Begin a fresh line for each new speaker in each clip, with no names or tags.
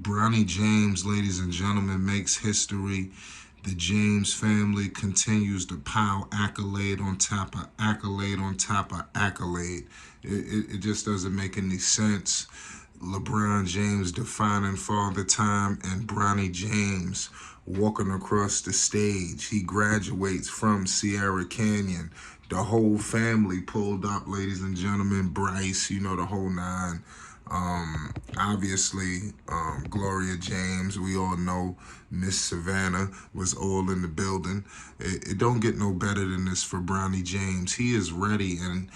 Bronny James, ladies and gentlemen, makes history. The James family continues to pile accolade on top of accolade on top of accolade. It just doesn't make any sense. LeBron James defining father time and Bronny James walking across the stage. He graduates from Sierra Canyon. The whole family pulled up, ladies and gentlemen. Bryce, you know, the whole nine. Obviously, Gloria James, we all know Miss Savanna was all in the building. It don't get no better than this for Bronny James. He is ready and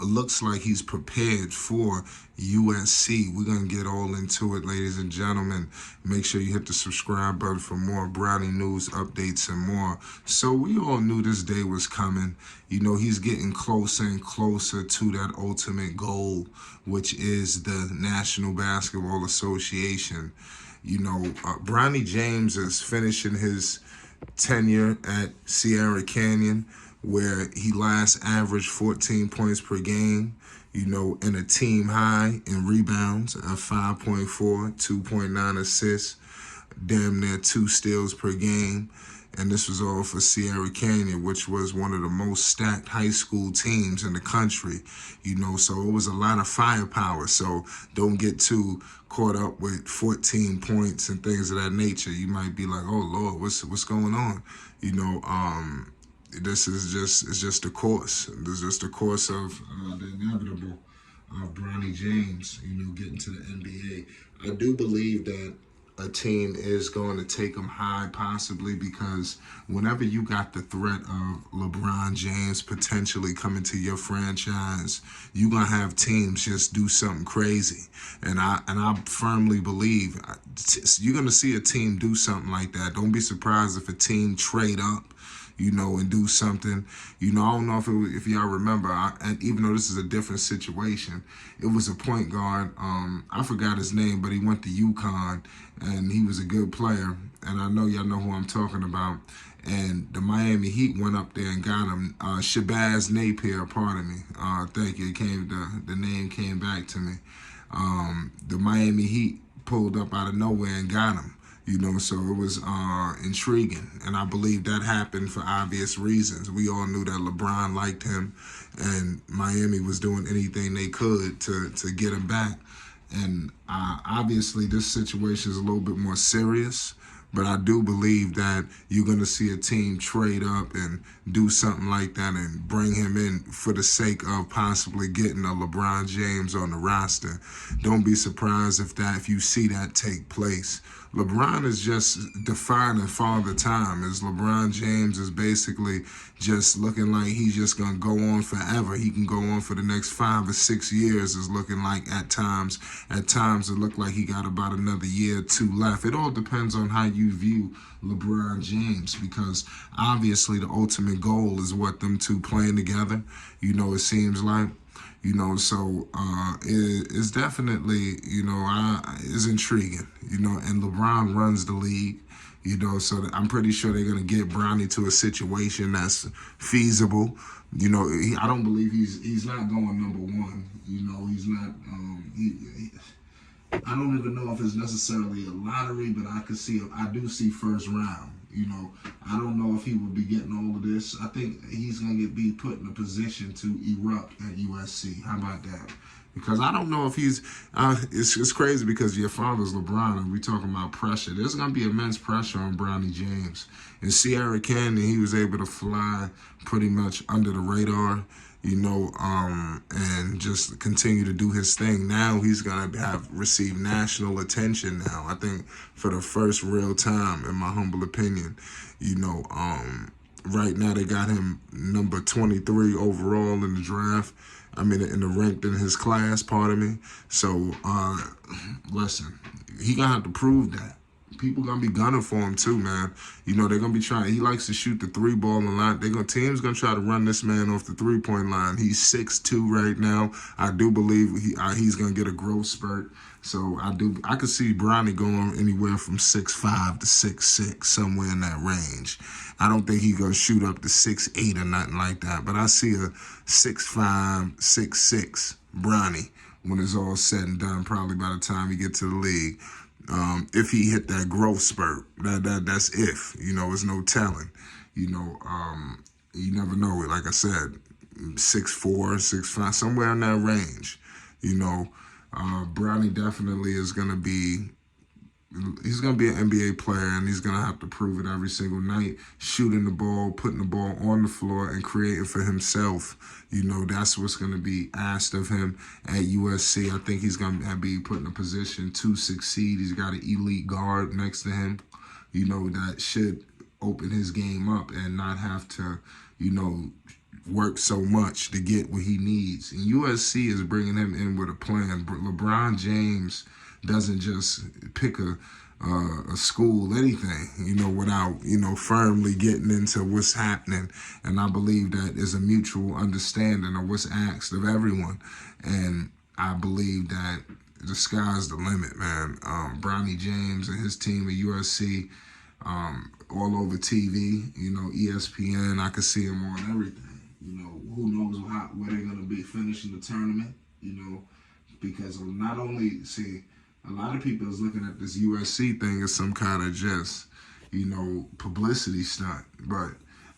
looks like he's prepared for USC. We're going to get all into it, ladies and gentlemen. Make sure you hit the subscribe button for more Bronny news, updates, and more. So we all knew this day was coming. You know, he's getting closer and closer to that ultimate goal, which is the National Basketball Association. You know, Bronny James is finishing his tenure at Sierra Canyon, where he last averaged 14 points per game, you know, and a team high in rebounds of 5.4, 2.9 assists, damn near 2 steals per game. And this was all for Sierra Canyon, which was one of the most stacked high school teams in the country, you know, so it was a lot of firepower. So don't get too caught up with 14 points and things of that nature. You might be like, oh, Lord, what's going on? You know, this is it's just the course. This is just the course of the inevitable of Bronny James, you know, getting to the NBA. I do believe that a team is going to take him high, possibly, because whenever you got the threat of LeBron James potentially coming to your franchise, you're going to have teams just do something crazy. And I firmly believe you're going to see a team do something like that. Don't be surprised if a team trade up, you know, and do something. You know, I don't know if y'all remember, and even though this is a different situation, it was a point guard. I forgot his name, but he went to UConn, and he was a good player. And I know y'all know who I'm talking about. And the Miami Heat went up there and got him. Shabazz Napier, pardon me. Thank you. The name came back to me. The Miami Heat pulled up out of nowhere and got him. You know, so it was intriguing. And I believe that happened for obvious reasons. We all knew that LeBron liked him, and Miami was doing anything they could to get him back. And obviously this situation is a little bit more serious, but I do believe that you're going to see a team trade up and do something like that and bring him in for the sake of possibly getting a LeBron James on the roster. Don't be surprised if you see that take place. LeBron is just defining father time. As LeBron James is basically just looking like he's just going to go on forever. He can go on for the next 5 or 6 years, is looking like at times. At times it looked like he got about another year or 2 left. It all depends on how you view LeBron James, because obviously the ultimate goal is what them two playing together. You know, it seems like. You know, so it's definitely, you know, is intriguing, you know, and LeBron runs the league, you know, so I'm pretty sure they're going to get Bronny to a situation that's feasible. You know, I don't believe he's not going #1. You know, he's not, I don't even know if it's necessarily a lottery, but I do see first round. You know, I don't know if he will be getting all of this. I think he's going to be put in a position to erupt at USC. How about that? Because I don't know if he's, it's crazy because your father's LeBron and we're talking about pressure. There's going to be immense pressure on Bronny James. In Sierra Canyon, he was able to fly pretty much under the radar, you know, and just continue to do his thing. Now he's going to receive national attention now, I think, for the first real time, in my humble opinion. You know, right now they got him number 23 overall in the draft. I mean, in the ranked in his class, pardon me. So, listen, he going to have to prove that. People going to be gunning for him too, man. You know, they're going to be trying. He likes to shoot the 3-ball a lot. Team's going to try to run this man off the 3-point line. He's 6'2" right now. I do believe he's going to get a growth spurt. So I could see Bronny going anywhere from 6'5" to 6'6", somewhere in that range. I don't think he's going to shoot up to 6'8" or nothing like that. But I see a 6'5", 6'6" Bronny when it's all said and done, probably by the time he gets to the league. If he hit that growth spurt, that's if, it's no telling. You never know. Like I said, 6'4", 6'5", somewhere in that range. Bronny definitely is gonna be. He's going to be an NBA player, and he's going to have to prove it every single night, shooting the ball, putting the ball on the floor, and creating for himself. That's what's going to be asked of him at USC. I think he's going to be put in a position to succeed. He's got an elite guard next to him, that should open his game up and not have to, work so much to get what he needs. And USC is bringing him in with a plan. LeBron James doesn't just pick a school, anything, without, firmly getting into what's happening. And I believe that is a mutual understanding of what's asked of everyone. And I believe that the sky's the limit, man. Bronny James and his team at USC, all over TV, ESPN, I could see him on everything. Who knows where they're going to be finishing the tournament, because not only, a lot of people is looking at this USC thing as some kind of just, publicity stunt. But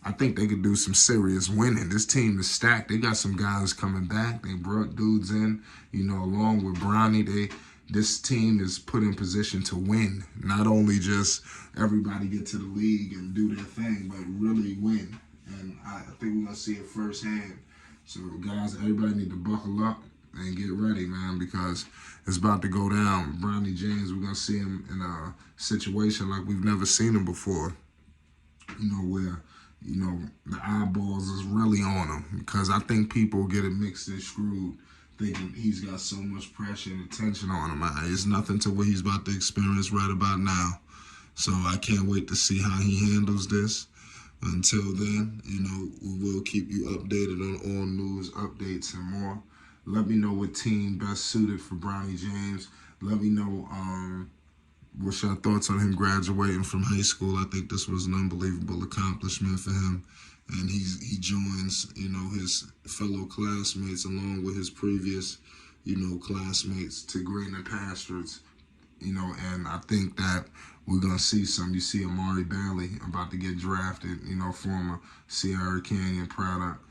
I think they could do some serious winning. This team is stacked. They got some guys coming back. They brought dudes in, along with Bronny. This team is put in position to win. Not only just everybody get to the league and do their thing, but really win. And I think we're going to see it firsthand. So, guys, everybody need to buckle up and get ready, man, because it's about to go down. Bronny James, we're going to see him in a situation like we've never seen him before, where, the eyeballs is really on him, because I think people get it mixed and screwed, thinking he's got so much pressure and attention on him. It's nothing to what he's about to experience right about now. So I can't wait to see how he handles this. Until then, we will keep you updated on all news, updates, and more. Let me know what team best suited for Bronny James. Let me know what's your thoughts on him graduating from high school. I think this was an unbelievable accomplishment for him. And he joins, his fellow classmates along with his previous, classmates to greener pastures. And I think that we're going to see some. You see Amari Bailey about to get drafted, former Sierra Canyon product,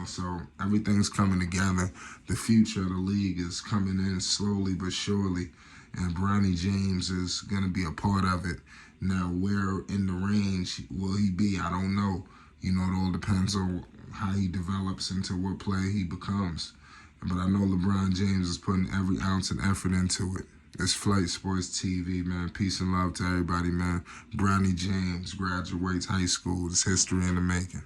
so everything's coming together. The future of the league is coming in slowly but surely, and Bronny James is going to be a part of it. Now, where in the range will he be? I don't know. It all depends on how he develops into what play he becomes. But I know LeBron James is putting every ounce and effort into it. It's Flight Sports TV, man. Peace and love to everybody, man. Bronny James graduates high school. It's history in the making.